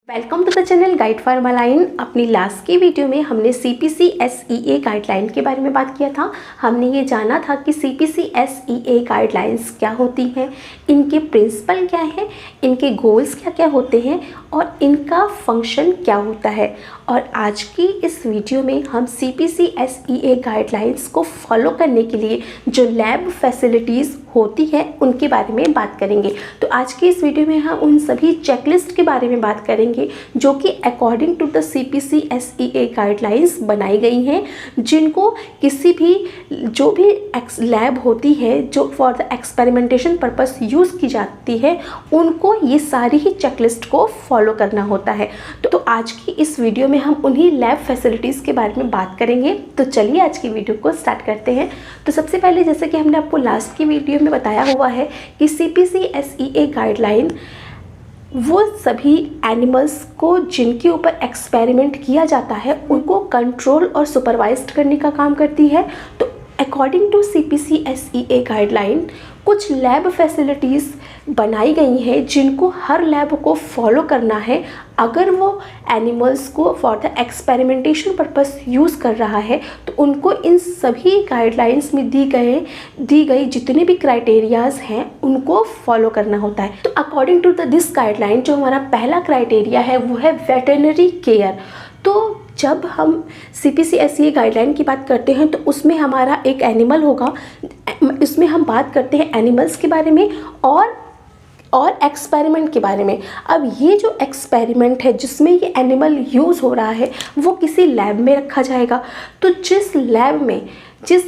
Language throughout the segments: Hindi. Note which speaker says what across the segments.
Speaker 1: Welcome to the channel guide for मलाइन। अपनी लास्ट की वीडियो में हमने CPC-SEA गाइडलाइन के बारे में बात किया था। हमने ये जाना था कि CPC-SEA गाइडलाइंस क्या होती हैं, इनके प्रिंसिपल क्या हैं, इनके गोल्स क्या क्या होते हैं और इनका फंक्शन क्या होता है। और आज की इस वीडियो में हम CPC-SEA गाइडलाइंस को फॉलो करने के लिए जो लैब फैसिलिटीज़ होती है उनके बारे में बात करेंगे। तो आज की इस वीडियो में हम उन सभी चेकलिस्ट के बारे में बात करेंगे जो कि according to the CPC-SEA guidelines बनाई गई हैं, जिनको किसी भी जो भी लैब होती है जो for the experimentation purpose use की जाती है उनको ये सारी ही चेकलिस्ट को फॉलो करना होता है। तो आज की इस वीडियो में हम उन्हीं लैब फैसिलिटीज़ के बारे में बात करेंगे। तो चलिए आज की वीडियो को स्टार्ट करते हैं। तो सबसे पहले जैसे कि हमने आपको लास्ट की वीडियो में बताया हुआ है कि CPC-SEA गाइडलाइन वो सभी एनिमल्स को जिनके ऊपर एक्सपेरिमेंट किया जाता है उनको कंट्रोल और सुपरवाइज करने का काम करती है। तो अकॉर्डिंग टू CPC-SEA गाइडलाइन कुछ लैब फैसिलिटीज़ बनाई गई हैं जिनको हर लैब को फॉलो करना है। अगर वो एनिमल्स को for the experimentation purpose use कर रहा है तो उनको इन सभी गाइडलाइंस में दी गई जितने भी क्राइटेरियाज़ हैं उनको फॉलो करना होता है। तो अकॉर्डिंग टू दिस गाइडलाइन जो हमारा पहला क्राइटेरिया है वो है वेटरनरी केयर। तो जब हम CPC-SEA गाइडलाइन की बात करते हैं तो उसमें हमारा एक एनिमल होगा, इसमें हम बात करते हैं एनिमल्स के बारे में और एक्सपेरिमेंट के बारे में। अब ये जो एक्सपेरिमेंट है जिसमें ये एनिमल यूज़ हो रहा है वो किसी लैब में रखा जाएगा। तो जिस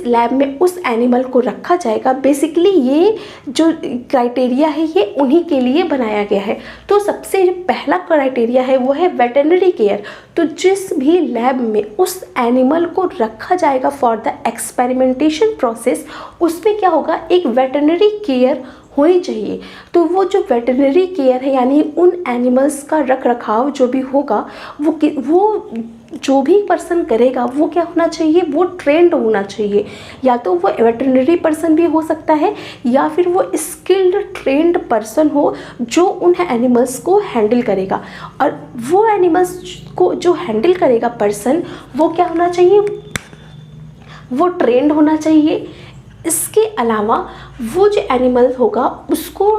Speaker 1: लैब में उस एनिमल को रखा जाएगा, बेसिकली ये जो क्राइटेरिया है ये उन्हीं के लिए बनाया गया है। तो सबसे जो पहला क्राइटेरिया है वो है वेटरनरी केयर। तो जिस भी लैब में उस एनिमल को रखा जाएगा फॉर द एक्सपेरिमेंटेशन प्रोसेस, उसमें क्या होगा, एक वेटरनरी केयर होनी चाहिए। तो वो जो वेटरनरी केयर है यानी उन एनिमल्स का रख रखाव जो भी होगा वो जो भी पर्सन करेगा वो क्या होना चाहिए, वो ट्रेंड होना चाहिए। या तो वो वेटरनरी पर्सन भी हो सकता है या फिर वो स्किल्ड ट्रेंड पर्सन हो जो उन एनिमल्स को हैंडल करेगा। और वो एनिमल्स को जो हैंडल करेगा पर्सन वो क्या होना चाहिए, वो ट्रेंड होना चाहिए। इसके अलावा वो जो एनिमल होगा उसको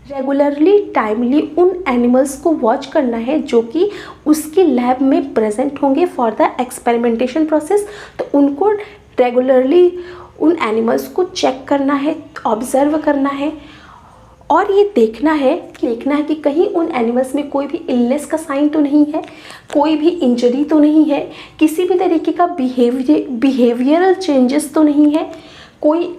Speaker 1: रेगुलरली टाइमली उन एनिमल्स को वॉच करना है जो कि उसकी लैब में प्रेजेंट होंगे फॉर द एक्सपेरिमेंटेशन प्रोसेस। तो उनको रेगुलरली उन एनिमल्स को चेक करना है, ऑब्जर्व करना है और ये देखना है कि कहीं उन एनिमल्स में कोई भी इलनेस का साइन तो नहीं है, कोई भी इंजरी तो नहीं है, किसी भी तरीके का बिहेवियरल चेंजेस तो नहीं है। कोई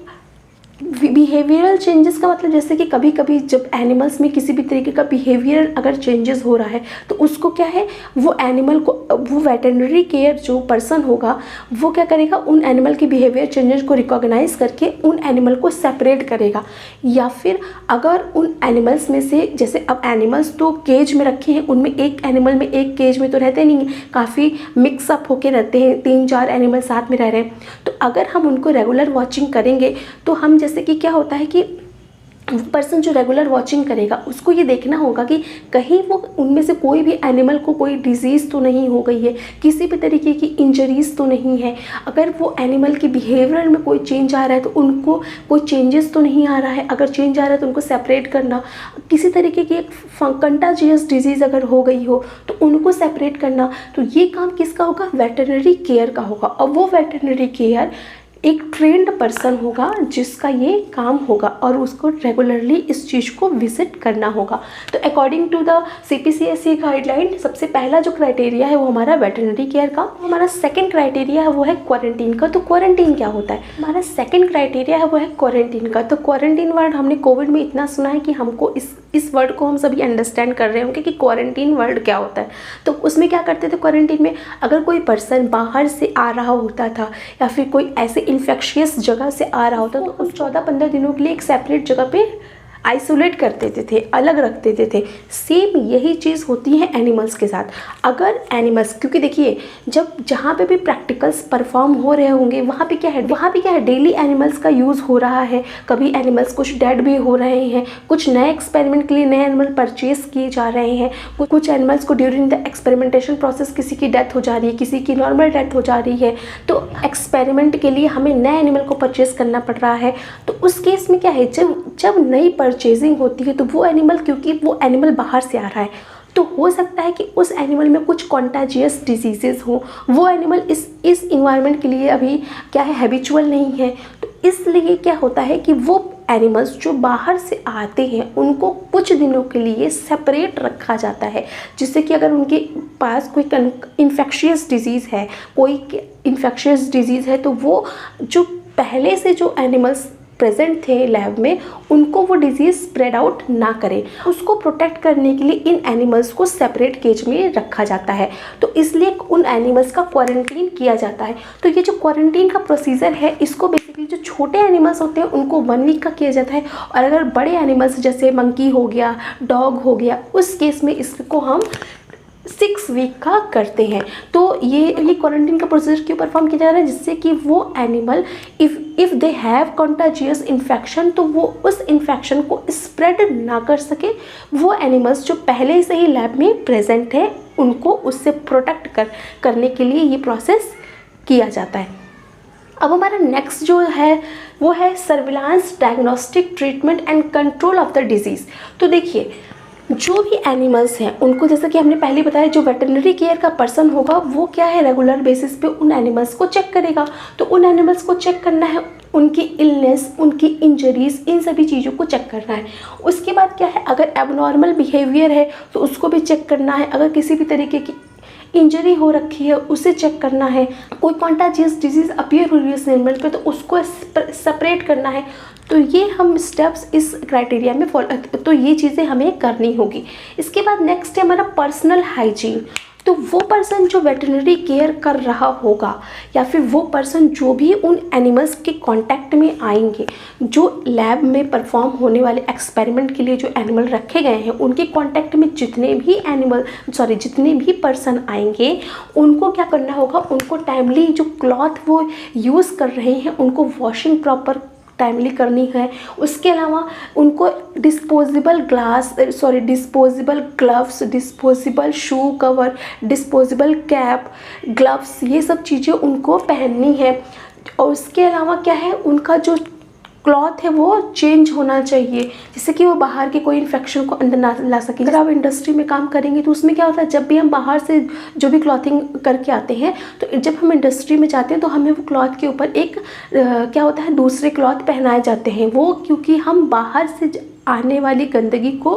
Speaker 1: बिहेवियरल चेंजेस का मतलब जैसे कि कभी कभी जब एनिमल्स में किसी भी तरीके का बिहेवियर अगर चेंजेस हो रहा है तो उसको क्या है, वो एनिमल को वो वेटरनरी केयर जो पर्सन होगा वो क्या करेगा, उन एनिमल के बिहेवियर चेंजेस को रिकॉग्नाइज करके उन एनिमल को सेपरेट करेगा। या फिर अगर उन एनिमल्स में से, जैसे अब एनिमल्स तो केज में रखे हैं, उनमें एक एनिमल में एक केज में तो रहते नहीं हैं, काफ़ी मिक्सअप होके रहते हैं, 3-4 एनिमल साथ में रह रहे हैं। तो अगर हम उनको रेगुलर वॉचिंग करेंगे तो हम जैसे कि क्या होता है कि पर्सन जो रेगुलर वॉचिंग करेगा उसको ये देखना होगा कि कहीं वो उनमें से कोई भी एनिमल को कोई डिजीज़ तो नहीं हो गई है, किसी भी तरीके की इंजरीज़ तो नहीं है। अगर वो एनिमल के बिहेवियर में कोई चेंज आ रहा है तो उनको कोई चेंजेस तो नहीं आ रहा है, अगर चेंज आ रहा है तो उनको सेपरेट करना। किसी तरीके की एक कंटाजियस डिजीज़ अगर हो गई हो तो उनको सेपरेट करना। तो ये काम किसका होगा, वेटरनरी केयर का होगा। और वो वेटरनरी केयर एक ट्रेंड पर्सन होगा जिसका ये काम होगा और उसको रेगुलरली इस चीज़ को विजिट करना होगा। तो according to the CPC-SEA guideline सबसे पहला जो क्राइटेरिया है वो हमारा वेटरनरी केयर का। हमारा सेकंड क्राइटेरिया है वो है क्वारंटीन का। तो क्वारंटीन क्या होता है, हमारा सेकंड क्राइटेरिया है वो है क्वारंटीन का। तो क्वारंटीन वर्ड हमने कोविड में इतना सुना है कि हमको इस वर्ड को हम सभी अंडरस्टैंड कर रहे होंगे कि क्वारंटीन वर्ड क्या होता है। तो उसमें क्या करते थे, क्वारंटीन में अगर कोई पर्सन बाहर से आ रहा होता था या फिर कोई ऐसे इन्फेक्शियस जगह से आ रहा होता तो उस 14-15 दिनों के लिए एक सेपरेट जगह पे आइसोलेट कर देते थे, अलग रख देते थे। सेम यही चीज़ होती है एनिमल्स के साथ। अगर एनिमल्स, क्योंकि देखिए जब जहाँ पे भी प्रैक्टिकल्स परफॉर्म हो रहे होंगे वहाँ पे क्या है डेली एनिमल्स का यूज़ हो रहा है। कभी एनिमल्स कुछ डेड भी हो रहे हैं, कुछ नए एक्सपेरिमेंट के लिए नए एनिमल परचेज किए जा रहे हैं, कुछ एनिमल्स को ड्यूरिंग द एक्सपेरिमेंटेशन प्रोसेस किसी की डेथ हो जा रही है, किसी की नॉर्मल डेथ हो जा रही है, तो एक्सपेरिमेंट के लिए हमें नए एनिमल को परचेज करना पड़ रहा है। तो उस केस में क्या है, जब नई परचेजिंग होती है तो वो एनिमल, क्योंकि वो एनिमल बाहर से आ रहा है, तो हो सकता है कि उस एनिमल में कुछ कॉन्टाजियस डिजीजेस हो। वो एनिमल इस इन्वायरमेंट के लिए अभी क्या है, हैबिचुअल नहीं है। तो इसलिए क्या होता है कि वो एनिमल्स जो बाहर से आते हैं उनको कुछ दिनों के लिए सेपरेट रखा जाता है, जिससे कि अगर उनके पास कोई इन्फेक्शियस डिजीज़ है तो वो जो पहले से जो एनिमल्स प्रेजेंट थे लैब में उनको वो डिजीज़ स्प्रेड आउट ना करे। उसको प्रोटेक्ट करने के लिए इन एनिमल्स को सेपरेट केज में रखा जाता है। तो इसलिए उन एनिमल्स का क्वारंटीन किया जाता है। तो ये जो क्वारंटीन का प्रोसीजर है इसको बेसिकली जो छोटे एनिमल्स होते हैं उनको 1 वीक का किया जाता है, और अगर बड़े एनिमल्स जैसे मंकी हो गया, डॉग हो गया, उस केस में इसको हम 6 वीक का करते हैं। तो ये क्वारंटीन का प्रोसीजर क्यों परफॉर्म किया जा रहा है, जिससे कि वो animal if they have contagious infection तो वो उस इन्फेक्शन को स्प्रेड ना कर सके। वो एनिमल्स जो पहले से ही लैब में प्रेजेंट है उनको उससे प्रोटेक्ट करने के लिए ये प्रोसेस किया जाता है। अब हमारा नेक्स्ट जो है वो है surveillance, diagnostic, treatment and control of the disease. तो देखिए जो भी एनिमल्स हैं उनको, जैसा कि हमने पहले बताया, जो वेटरनरी केयर का पर्सन होगा वो क्या है, रेगुलर बेसिस पे उन एनिमल्स को चेक करेगा। तो उन एनिमल्स को चेक करना है, उनकी इलनेस, उनकी इंजरीज, इन सभी चीज़ों को चेक करना है। उसके बाद क्या है, अगर एबनॉर्मल बिहेवियर है तो उसको भी चेक करना है। अगर किसी भी तरीके की इंजरी हो रखी है उसे चेक करना है। कोई कॉन्टाजियस डिजीज़ अपीयर हो रही है उस एनिमल पे तो उसको सेपरेट करना है। तो ये हम स्टेप्स इस क्राइटेरिया में तो ये चीज़ें हमें करनी होगी। इसके बाद नेक्स्ट है हमारा पर्सनल हाइजीन। तो वो पर्सन जो वेटरनरी केयर कर रहा होगा या फिर वो पर्सन जो भी उन एनिमल्स के कांटेक्ट में आएंगे, जो लैब में परफॉर्म होने वाले एक्सपेरिमेंट के लिए जो एनिमल रखे गए हैं उनके कांटेक्ट में जितने भी पर्सन आएंगे उनको क्या करना होगा, उनको टाइमली जो क्लॉथ वो यूज़ कर रहे हैं उनको वॉशिंग प्रॉपर टाइमली करनी है। उसके अलावा उनको disposable gloves, disposable shoe cover, disposable cap, gloves, ये सब चीज़ें उनको पहननी है। और उसके अलावा क्या है, उनका जो क्लॉथ है वो चेंज होना चाहिए, जिससे कि वो बाहर के कोई इन्फेक्शन को अंदर ना ला सके। अगर आप इंडस्ट्री में काम करेंगे तो उसमें क्या होता है, जब भी हम बाहर से जो भी क्लॉथिंग करके आते हैं तो जब हम इंडस्ट्री में जाते हैं तो हमें वो क्लॉथ के ऊपर एक क्या होता है, दूसरे क्लॉथ पहनाए जाते हैं। वो क्योंकि हम बाहर से आने वाली गंदगी को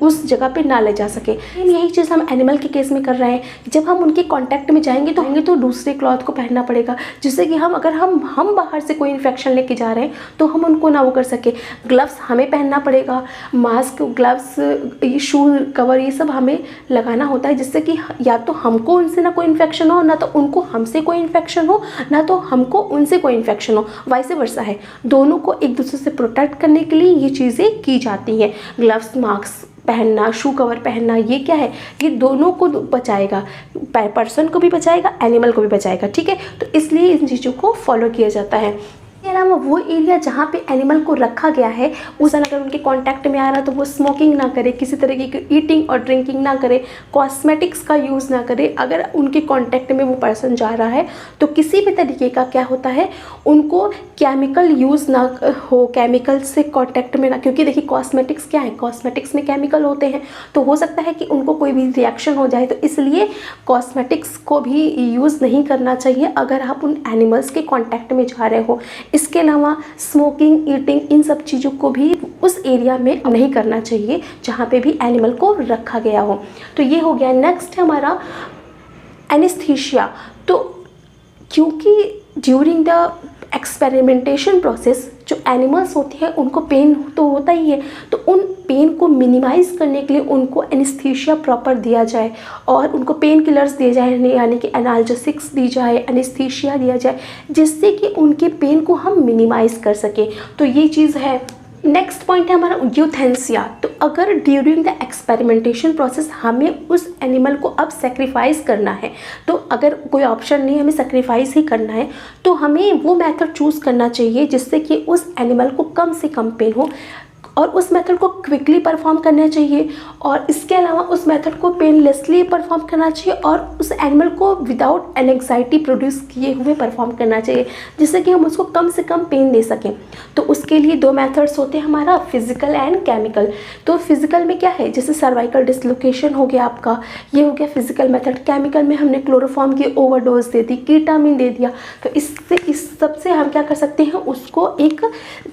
Speaker 1: उस जगह पे ना ले जा सके। यही चीज़ हम एनिमल के केस में कर रहे हैं। जब हम उनके कांटेक्ट में जाएंगे तो दूसरे क्लॉथ को पहनना पड़ेगा, जिससे कि अगर हम बाहर से कोई इन्फेक्शन लेके जा रहे हैं तो हम उनको ना वो कर सके। ग्लव्स हमें पहनना पड़ेगा, मास्क, ग्लव्स, ये शू कवर, ये सब हमें लगाना होता है, जिससे कि या तो हमको उनसे ना कोई इन्फेक्शन हो, ना तो उनको हमसे कोई इन्फेक्शन हो, ना तो हमको उनसे कोई इन्फेक्शन हो, वाइस वर्सा है। दोनों को एक दूसरे से प्रोटेक्ट करने के लिए ये चीज़ें की जाती हैं। ग्लव्स, मास्क पहनना, शू कवर पहनना, ये क्या है, ये दोनों को बचाएगा, पर्सन को भी बचाएगा, एनिमल को भी बचाएगा। ठीक है, तो इसलिए इन चीज़ों को फॉलो किया जाता है। इसके अलावा वो एरिया जहाँ पे एनिमल को रखा गया है उस अगर उनके कांटेक्ट में आ रहा तो वो स्मोकिंग ना करे, किसी तरीके की ईटिंग और ड्रिंकिंग ना करे, कॉस्मेटिक्स का यूज़ ना करे। अगर उनके कांटेक्ट में वो पर्सन जा रहा है तो किसी भी तरीके का क्या होता है, उनको केमिकल यूज़ ना हो, केमिकल से कांटेक्ट में ना, क्योंकि देखिए कॉस्मेटिक्स क्या है, कॉस्मेटिक्स में केमिकल होते हैं तो हो सकता है कि उनको कोई भी रिएक्शन हो जाए। तो इसलिए कॉस्मेटिक्स को भी यूज़ नहीं करना चाहिए अगर आप उन एनिमल्स के कॉन्टैक्ट में जा रहे हो। इसके अलावा स्मोकिंग, ईटिंग, इन सब चीज़ों को भी उस एरिया में नहीं करना चाहिए जहाँ पे भी एनिमल को रखा गया हो। तो ये हो गया। नेक्स्ट है हमारा एनेस्थीसिया। तो क्योंकि ड्यूरिंग द एक्सपेरिमेंटेशन प्रोसेस जो एनिमल्स होते हैं उनको पेन तो होता ही है, तो उन पेन को मिनिमाइज़ करने के लिए उनको एनेस्थीसिया प्रॉपर दिया जाए और उनको पेन किलर्स दिए जाए, यानी कि एनाल्जेसिक्स दी जाए, एनेस्थीसिया दिया जाए, जिससे कि उनके पेन को हम मिनिमाइज़ कर सकें। तो ये चीज़ है। नेक्स्ट पॉइंट है हमारा यूथेंसिया। तो अगर ड्यूरिंग द एक्सपेरिमेंटेशन प्रोसेस हमें उस एनिमल को अब सेक्रीफाइस करना है, तो अगर कोई ऑप्शन नहीं, हमें सेक्रीफाइस ही करना है, तो हमें वो मेथड चूज़ करना चाहिए जिससे कि उस एनिमल को कम से कम पेन हो, और उस मेथड को क्विकली परफॉर्म करना चाहिए, और इसके अलावा उस मेथड को पेनलेसली परफॉर्म करना चाहिए, और उस एनिमल को विदाउट एंग्जाइटी प्रोड्यूस किए हुए परफॉर्म करना चाहिए, जिससे कि हम उसको कम से कम पेन दे सकें। तो उसके लिए दो मेथड्स होते हैं हमारा, फिजिकल एंड केमिकल। तो फिजिकल में क्या है, जैसे सर्वाइकल डिसलोकेशन हो गया आपका, ये हो गया फिजिकल मेथड। केमिकल में हमने क्लोरोफॉर्म की ओवरडोज दे दी, कीटामिन दे दिया, तो इससे इस सबसे हम क्या कर सकते हैं, उसको एक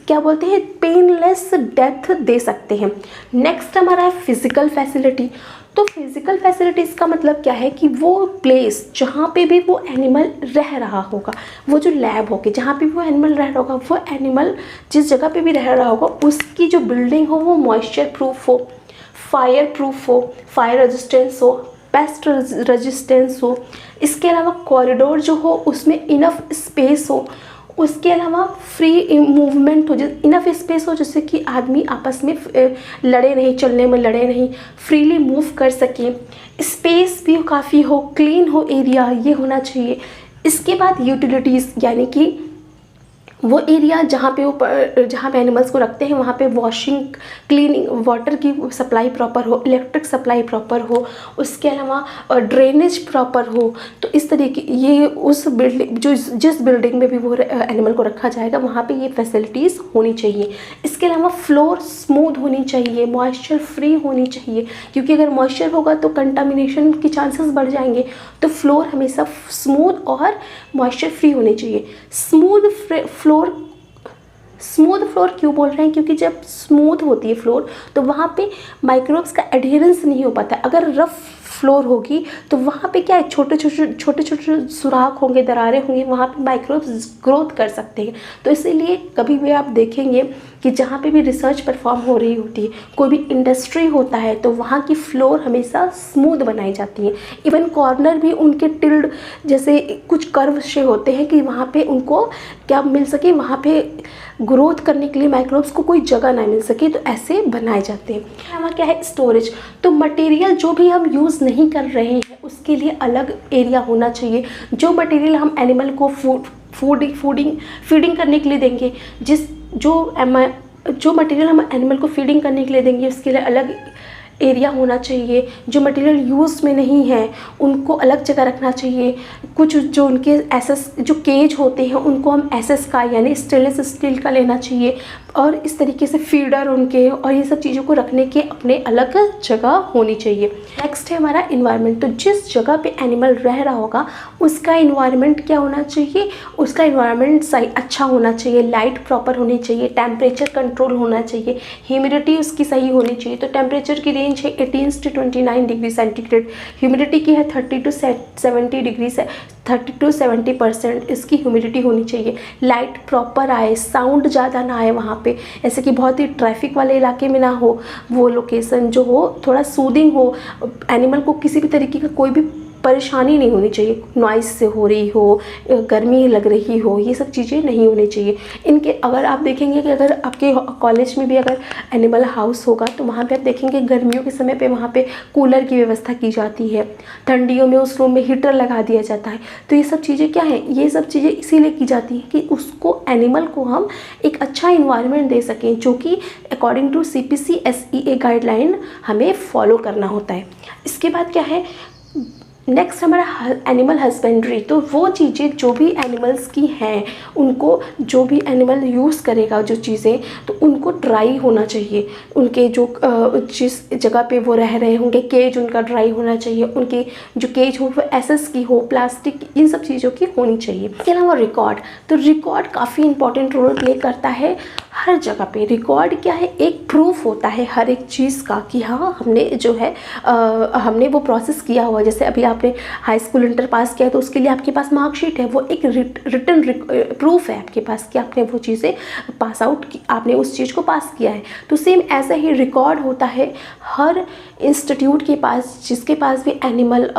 Speaker 1: क्या बोलते हैं, पेनलेस डेथ दे सकते हैं। नेक्स्ट हमारा है फिजिकल फैसिलिटी। तो फिजिकल फैसिलिटीज़ का मतलब क्या है कि वो प्लेस जहाँ पे भी वो एनिमल रह रहा होगा, वो जो लैब होगी जहाँ पे भी वो एनिमल रह रहा होगा, वो एनिमल जिस जगह पे भी रह रहा होगा उसकी जो बिल्डिंग हो वो मॉइस्चर प्रूफ हो, फायर प्रूफ हो, फायर रेजिस्टेंस हो, पेस्ट रेजिस्टेंस हो। इसके अलावा कॉरिडोर जो हो उसमें इनफ स्पेस हो, उसके अलावा फ्री मूवमेंट हो, इनफ स्पेस हो जिससे कि आदमी आपस में लड़े नहीं, चलने में लड़े नहीं, फ्रीली मूव कर सके, स्पेस भी काफ़ी हो, क्लीन हो एरिया, ये होना चाहिए। इसके बाद यूटिलिटीज़, यानी कि वो एरिया जहाँ पे एनिमल्स को रखते हैं वहाँ पे वॉशिंग, क्लीनिंग, वाटर की सप्लाई प्रॉपर हो, इलेक्ट्रिक सप्लाई प्रॉपर हो, उसके अलावा ड्रेनेज प्रॉपर हो। तो इस तरीके ये उस बिल्डिंग जिस बिल्डिंग में भी वो एनिमल को रखा जाएगा वहाँ पे ये फैसिलिटीज़ होनी चाहिए। इसके अलावा फ्लोर स्मूथ होनी चाहिए, मॉइस्चर फ्री होनी चाहिए, क्योंकि अगर मॉइस्चर होगा तो कंटामिनेशन के चांसेस बढ़ जाएंगे। तो फ्लोर हमेशा स्मूथ और मॉइस्चर फ्री होनी चाहिए। स्मूथ फ्लोर क्यों बोल रहे हैं, क्योंकि जब स्मूथ होती है फ्लोर तो वहाँ पे माइक्रोब्स का एडहेरेंस नहीं हो पाता। अगर रफ फ्लोर होगी तो वहाँ पे क्या है, छोटे छोटे सुराख होंगे, दरारें होंगी, वहाँ पे माइक्रोब्स ग्रोथ कर सकते हैं। तो इसीलिए कभी भी आप देखेंगे कि जहाँ पे भी रिसर्च परफॉर्म हो रही होती है, कोई भी इंडस्ट्री होता है, तो वहाँ की फ्लोर हमेशा स्मूथ बनाई जाती है। इवन कॉर्नर भी उनके टिल्ड जैसे कुछ कर्व से होते हैं कि वहाँ पे उनको क्या मिल सके, वहाँ पे ग्रोथ करने के लिए माइक्रोब्स को कोई जगह ना मिल सके, तो ऐसे बनाए जाते हैं। हमारा क्या है, स्टोरेज। तो मटेरियल जो भी हम यूज़ नहीं कर रहे हैं उसके लिए अलग एरिया होना चाहिए। जो मटेरियल हम एनिमल को फीडिंग करने के लिए देंगे, जो मटेरियल हम एनिमल को फीडिंग करने के लिए देंगे उसके लिए अलग एरिया होना चाहिए। जो मटेरियल यूज़ में नहीं है उनको अलग जगह रखना चाहिए। कुछ जो उनके एसएस जो केज होते हैं उनको हम एसएस का यानी स्टेनलेस स्टील का लेना चाहिए, और इस तरीके से फीडर उनके और ये सब चीज़ों को रखने के अपने अलग जगह होनी चाहिए। नेक्स्ट है हमारा इन्वायरमेंट। तो जिस जगह पे एनिमल रह रहा होगा उसका इन्वायरमेंट क्या होना चाहिए, उसका इन्वायरमेंट सही अच्छा होना चाहिए, लाइट प्रॉपर होनी चाहिए, टेम्परेचर कंट्रोल होना चाहिए, ह्यूमिडिटी उसकी सही होनी चाहिए। तो टेम्परेचर की रेंज है 18 से 29 डिग्री सेंटीग्रेड, ह्यूमिडिटी की है 30 to 70 डिग्री से 30 to 70% इसकी ह्यूमिडिटी होनी चाहिए। लाइट प्रॉपर आए, साउंड ज़्यादा ना आए वहाँ पे, ऐसे कि बहुत ही ट्रैफिक वाले इलाके में ना हो, वो लोकेशन जो हो थोड़ा सूदिंग हो, एनिमल को किसी भी तरीके का कोई भी परेशानी नहीं होनी चाहिए, नॉइस से हो रही हो, गर्मी लग रही हो, ये सब चीज़ें नहीं होनी चाहिए इनके। अगर आप देखेंगे कि अगर आपके कॉलेज में भी अगर एनिमल हाउस होगा तो वहाँ पे आप देखेंगे गर्मियों के समय पे वहाँ पे कूलर की व्यवस्था की जाती है, ठंडियों में उस रूम में हीटर लगा दिया जाता है। तो ये सब चीज़ें क्या है, ये सब चीज़ें इसीलिए की जाती है कि उसको एनिमल को हम एक अच्छा इन्वायरमेंट दे सकें, जो कि according to CPC SEA guideline हमें फॉलो करना होता है। इसके बाद क्या है, नेक्स्ट हमारा एनिमल हस्बेंड्री। तो वो चीज़ें जो भी एनिमल्स की हैं उनको, जो भी एनिमल यूज़ करेगा जो चीज़ें, तो उनको ड्राई होना चाहिए। उनके जो जिस जगह पे वो रह रहे होंगे केज उनका ड्राई होना चाहिए, उनकी जो केज हो वो एसएस की हो, प्लास्टिक, इन सब चीज़ों की होनी चाहिए। इसके अलावा रिकॉर्ड, तो रिकॉर्ड काफ़ी इंपॉर्टेंट रोल प्ले करता है हर जगह पे। रिकॉर्ड क्या है, एक प्रूफ होता है हर एक चीज़ का कि हाँ हमने जो है हमने वो प्रोसेस किया हुआ। जैसे अभी आपने हाई स्कूल इंटर पास किया तो उसके लिए आपके पास मार्कशीट है, वो एक रिटन प्रूफ है आपके पास कि आपने वो चीज़ें पास आउट की, आपने उस चीज़ को पास किया है। तो सेम ऐसा ही रिकॉर्ड होता है हर इंस्टीट्यूट के पास, जिसके पास भी एनिमल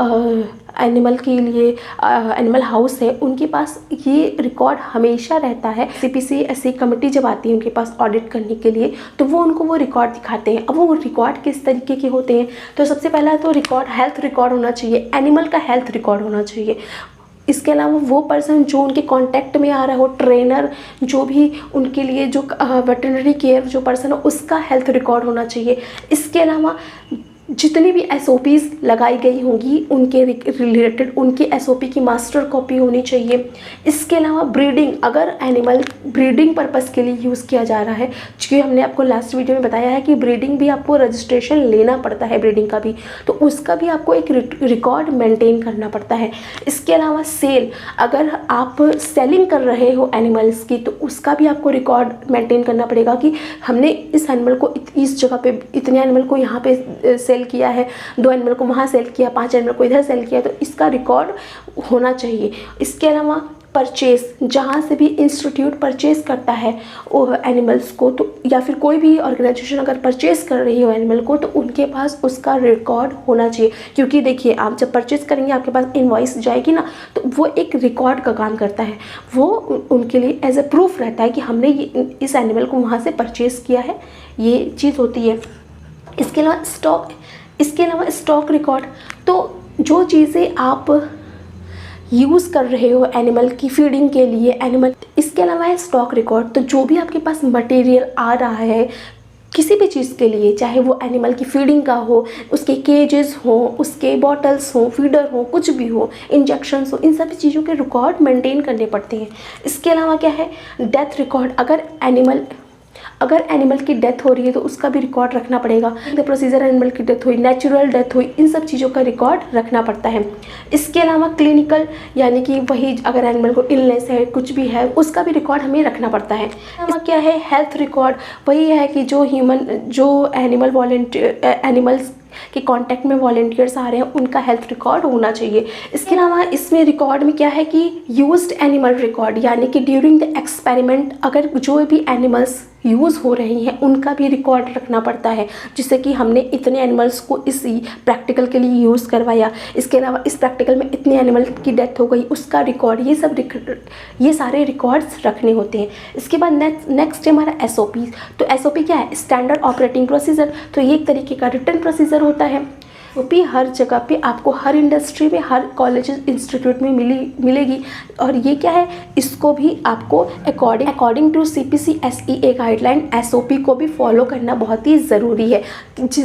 Speaker 1: एनिमल के लिए एनिमल हाउस है, उनके पास ये रिकॉर्ड हमेशा रहता है। CPC-SE कमेटी जब आती है उनके पास ऑडिट करने के लिए, तो वो उनको वो रिकॉर्ड दिखाते हैं। अब वो रिकॉर्ड किस तरीके के होते हैं, तो सबसे पहला तो रिकॉर्ड हेल्थ रिकॉर्ड होना चाहिए, एनिमल का हेल्थ रिकॉर्ड होना चाहिए। इसके अलावा वो पर्सन जो उनके कांटेक्ट में आ रहा हो, ट्रेनर जो भी उनके लिए जो वेटरनरी केयर जो पर्सन हो, उसका हेल्थ रिकॉर्ड होना चाहिए। इसके अलावा जितनी भी SOPs लगाई गई होंगी उनके रिलेटेड उनकी SOP की मास्टर कॉपी होनी चाहिए। इसके अलावा ब्रीडिंग, अगर एनिमल ब्रीडिंग पर्पस के लिए यूज़ किया जा रहा है, क्योंकि हमने आपको लास्ट वीडियो में बताया है कि ब्रीडिंग भी आपको रजिस्ट्रेशन लेना पड़ता है, ब्रीडिंग का भी, तो उसका भी आपको एक रिकॉर्ड मेंटेन करना पड़ता है। इसके अलावा सेल, अगर आप सेलिंग कर रहे हो एनिमल्स की, तो उसका भी आपको रिकॉर्ड मेंटेन करना पड़ेगा कि हमने इस एनिमल को इस जगह पे, इतने एनिमल को यहाँ पे सेल किया है, 2 एनिमल को वहाँ सेल किया, 5 एनिमल को इधर सेल किया, तो इसका रिकॉर्ड होना चाहिए। इसके अलावा परचेस, जहाँ से भी इंस्टीट्यूट परचेस करता है एनिमल्स को, तो या फिर कोई भी ऑर्गेनाइजेशन अगर परचेस कर रही हो एनिमल को, तो उनके पास उसका रिकॉर्ड होना चाहिए। क्योंकि देखिए, आप जब परचेस करेंगे आपके पास इनवॉइस जाएगी ना, तो वो एक रिकॉर्ड का काम करता है, वो उनके लिए एज ए प्रूफ रहता है कि हमने इस एनिमल को वहाँ से परचेस किया है, ये चीज़ होती है। इसके अलावा स्टॉक रिकॉर्ड, तो जो चीज़ें आप यूज़ कर रहे हो एनिमल की फीडिंग के लिए एनिमल, इसके अलावा है स्टॉक रिकॉर्ड, तो जो भी आपके पास मटेरियल आ रहा है किसी भी चीज़ के लिए, चाहे वो एनिमल की फीडिंग का हो, उसके केजेस हो, उसके बॉटल्स हो, फीडर हो, कुछ भी हो, इंजेक्शंस हो, इन सभी चीज़ों के रिकॉर्ड मेंटेन करने पड़ते हैं। इसके अलावा क्या है, डेथ रिकॉर्ड, अगर एनिमल की डेथ हो रही है तो उसका भी रिकॉर्ड रखना पड़ेगा। द प्रोसीजर एनिमल की डेथ हुई, नेचुरल डेथ हुई, इन सब चीज़ों का रिकॉर्ड रखना पड़ता है। इसके अलावा क्लिनिकल, यानी कि वही अगर एनिमल को इलनेस है, कुछ भी है, उसका भी रिकॉर्ड हमें रखना पड़ता है। इसमें क्या है, हेल्थ रिकॉर्ड, वही है कि जो एनिमल्स के कांटेक्ट में वॉलंटियर्स आ रहे हैं उनका हेल्थ रिकॉर्ड होना चाहिए। इसके अलावा इसमें रिकॉर्ड में क्या है कि यूज्ड एनिमल रिकॉर्ड, यानी कि ड्यूरिंग द एक्सपेरिमेंट अगर जो भी एनिमल्स यूज़ हो रही हैं उनका भी रिकॉर्ड रखना पड़ता है, जिससे कि हमने इतने एनिमल्स को इस प्रैक्टिकल के लिए यूज़ करवाया, इसके अलावा इस प्रैक्टिकल में इतने एनिमल की डेथ हो गई, उसका रिकॉर्ड, ये सारे रिकॉर्ड्स रखने होते हैं। इसके बाद नेक्स्ट है हमारा SOP। तो SOP क्या है, स्टैंडर्ड ऑपरेटिंग प्रोसीजर, तो ये एक तरीके का रिटन प्रोसीजर होता है। SOP हर जगह पे आपको, हर इंडस्ट्री में, हर कॉलेज इंस्टीट्यूट में मिलेगी, और ये क्या है, इसको भी आपको according to CPC-SEA guideline SOP को भी फॉलो करना बहुत ही ज़रूरी है।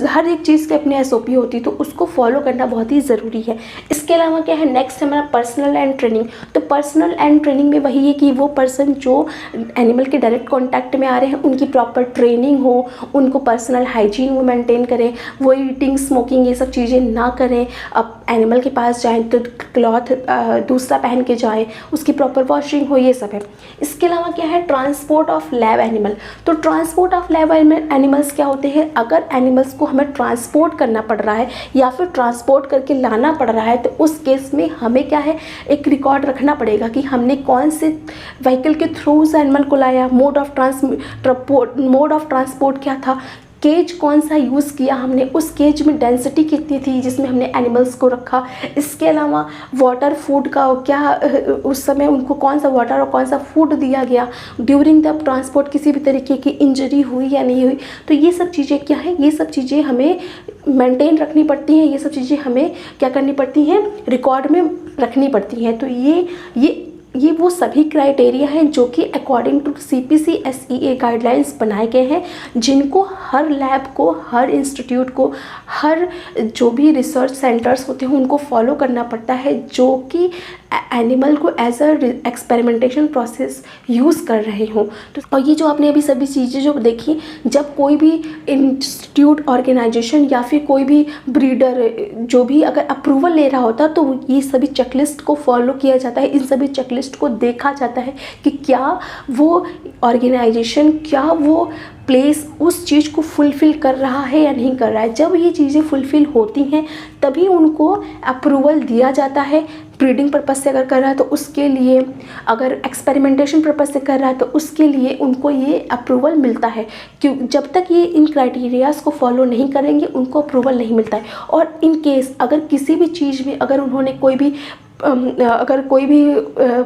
Speaker 1: हर एक चीज़ के अपने SOP होती है, तो उसको फॉलो करना बहुत ही ज़रूरी है। इसके अलावा क्या है, नेक्स्ट हमारा पर्सनल एंड ट्रेनिंग। तो पर्सनल एंड ट्रेनिंग में वही है कि वो पर्सन जो एनिमल के डायरेक्ट कॉन्टैक्ट में आ रहे हैं उनकी प्रॉपर ट्रेनिंग हो, उनको पर्सनल हाइजीन वो मेंटेन करें, वो ईटिंग, स्मोकिंग, ये सब चीज़ें ना करें। अब एनिमल के पास जाएं तो क्लॉथ दूसरा पहन के जाएं, उसकी प्रॉपर वॉशिंग हो, ये सब है। इसके अलावा क्या है, ट्रांसपोर्ट ऑफ लैब एनिमल। तो ट्रांसपोर्ट ऑफ लैब एनिमल्स क्या होते हैं, अगर एनिमल्स को हमें ट्रांसपोर्ट करना पड़ रहा है या फिर ट्रांसपोर्ट करके लाना पड़ रहा है, तो उस केस में हमें क्या है, एक रिकॉर्ड रखना पड़ेगा कि हमने कौन से व्हीकल के थ्रू उस एनिमल को लाया, मोड ऑफ ट्रांसपोर्ट क्या था, केज कौन सा यूज़ किया हमने, उस केज में डेंसिटी कितनी थी जिसमें हमने एनिमल्स को रखा। इसके अलावा वाटर, फूड का क्या, उस समय उनको कौन सा वाटर और कौन सा फूड दिया गया, ड्यूरिंग द ट्रांसपोर्ट किसी भी तरीके की इंजरी हुई या नहीं हुई। तो ये सब चीज़ें क्या है, ये सब चीज़ें हमें मेंटेन रखनी पड़ती हैं, ये सब चीज़ें हमें क्या करनी पड़ती हैं, रिकॉर्ड में रखनी पड़ती हैं। तो ये वो सभी क्राइटेरिया हैं जो कि अकॉर्डिंग टू CPC-SEA गाइडलाइंस बनाए गए हैं, जिनको हर लैब को, हर इंस्टीट्यूट को, हर जो भी रिसर्च सेंटर्स होते हैं उनको फॉलो करना पड़ता है, जो कि एनिमल को as a experimentation process use कर रहे हों। तो और ये जो आपने अभी सभी चीज़ें जो देखी, जब कोई भी इंस्टीट्यूट, ऑर्गेनाइजेशन या फिर कोई भी ब्रीडर जो भी अगर अप्रूवल ले रहा होता, तो ये सभी चेकलिस्ट को फॉलो किया जाता है। इन सभी चेकलिस्ट स्पेशलिस्ट को देखा जाता है कि क्या वो ऑर्गेनाइजेशन, क्या वो प्लेस उस चीज़ को फुलफ़िल कर रहा है या नहीं कर रहा है। जब ये चीज़ें फुलफ़िल होती हैं तभी उनको अप्रूवल दिया जाता है। ब्रीडिंग पर्पज़ से अगर कर रहा है तो उसके लिए, अगर एक्सपेरिमेंटेशन पर्पज़ से कर रहा है तो उसके लिए उनको ये अप्रूवल मिलता है। क्यों, जब तक ये इन क्राइटेरियाज़ को फॉलो नहीं करेंगे उनको अप्रूवल नहीं मिलता है। और इन केस अगर किसी भी चीज़ में अगर उन्होंने अगर कोई भी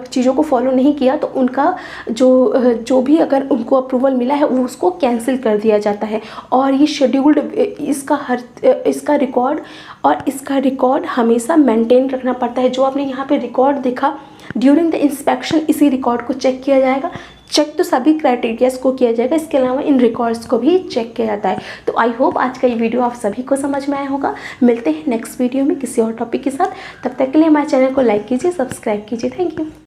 Speaker 1: चीज़ों को फॉलो नहीं किया तो उनका जो भी अगर उनको अप्रूवल मिला है वो उसको कैंसिल कर दिया जाता है। और ये शेड्यूल्ड, इसका रिकॉर्ड हमेशा मेंटेन रखना पड़ता है। जो आपने यहाँ पे रिकॉर्ड देखा, ड्यूरिंग द इंस्पेक्शन इसी रिकॉर्ड को चेक किया जाएगा। चेक तो सभी क्राइटेरियाज को किया जाएगा, इसके अलावा इन रिकॉर्ड्स को भी चेक किया जाता है। तो आई होप आज का ये वीडियो आप सभी को समझ में आया होगा। मिलते हैं नेक्स्ट वीडियो में किसी और टॉपिक के साथ। तब तक के लिए हमारे चैनल को लाइक कीजिए, सब्सक्राइब कीजिए। Thank you.